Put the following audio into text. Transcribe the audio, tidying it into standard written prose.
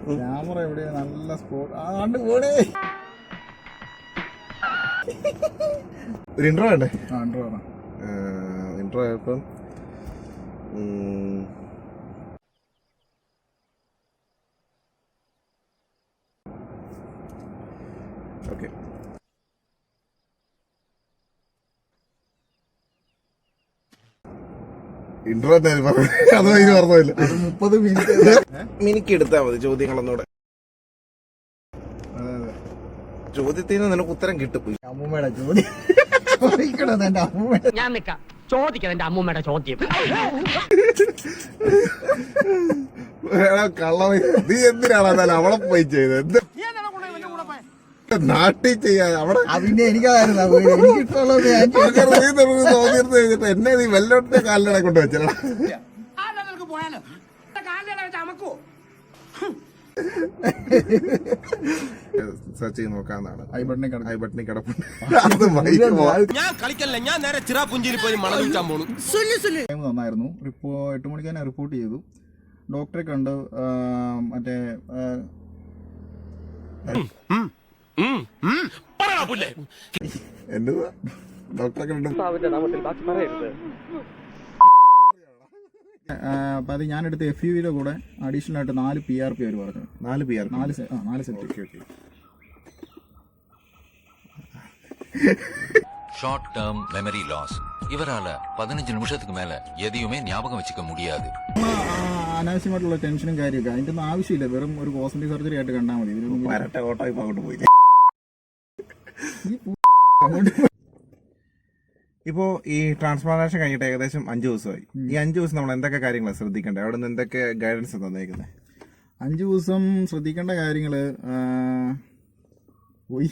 Camera എവിടെയാ? നല്ല spot ആണ്ട് പോണേ. ഒരു ഇൻട്രോ വേണ്ടേ? ഇൻട്രോ ആണ്. ഇൻട്രോ ആയപ്പം ഓക്കെ. ഇൻട്രോ എന്തായാലും പറഞ്ഞു, അത് അതിന് പറഞ്ഞില്ല. 30 മിനിറ്റ് മിനിക്ക് എടുത്താൽ മതി ചോദ്യങ്ങളൊന്നുകൂടെ. ചോദ്യത്തിന് നിനക്ക് ഉത്തരം കിട്ടും. അമ്മൂമ്മയുടെ ചോദ്യം എന്റെ അമ്മൂമ്മയുടെ. ഞാൻ നിക്കാം ചോദിക്കാം എന്റെ അമ്മൂമ്മയുടെ ചോദ്യം. കള്ള നീ എന്തിനാണ് എന്നാലും അവളെ പോയി ചെയ്തത്? നാട്ടിൽ ചെയ്യാൻ അവിടെ പിന്നെ എനിക്കതായിരുന്നു എനിക്ക് ഇഷ്ടമുള്ളത് തോന്നിയിരുന്നു കഴിഞ്ഞിട്ട് എന്നെ നീ വെല്ലോട്ടിന്റെ കാലിലടെ കൊണ്ട് വെച്ചാ സെർച്ച് ചെയ്ത് നോക്കാന്നാണ്. ഐ ബട്ടണിൽ കിടപ്പുണ്ട്. ഞാൻ കളിക്കല്ല, ഞാൻ നേരെ ചിറാപുഞ്ചിയിൽ പോയി മണൽ വിൽക്കാൻ പോണു. ടൈം നന്നായിരുന്നു. 8 മണിക്ക് തന്നെ റിപ്പോർട്ട് ചെയ്തു. ഡോക്ടറെ കണ്ട് മറ്റേ എന്നതാ ഡോക്ടറെ കണ്ടു. അപ്പൊ അത് ഞാനെടുത്ത് FUVയുടെ കൂടെ അഡീഷണൽ ആയിട്ട് 4 PRP അവർ പറഞ്ഞു. 4 PR 4 set. Short term memory loss. இவரால 15 நிமிஷத்துக்கு மேல எதையுமே ஞாபகம் வச்சுக்க முடியாது. അനാവശ്യമായിട്ടുള്ള ടെൻഷനും കാര്യമൊക്കെ അതിന്റെ ഒന്നും ആവശ്യമില്ല. വെറും ഒരു കോസ്മെറ്റിക് സർജറി ആയിട്ട് കണ്ടാൽ മതി. അങ്ങോട്ട് പോയി. ഇപ്പോ ഈ ട്രാൻസ്പ്ലാന്റേഷൻ കഴിഞ്ഞിട്ട് ഏകദേശം 5 ദിവസമായി. ഈ 5 ദിവസം നമ്മൾ എന്തൊക്കെ കാര്യങ്ങളാണ് ശ്രദ്ധിക്കേണ്ടത്? അവിടെ നിന്ന് എന്തൊക്കെ ഗൈഡൻസ് തന്നേക്കുന്നത്? 5 ദിവസം ശ്രദ്ധിക്കേണ്ട കാര്യങ്ങള് പോയി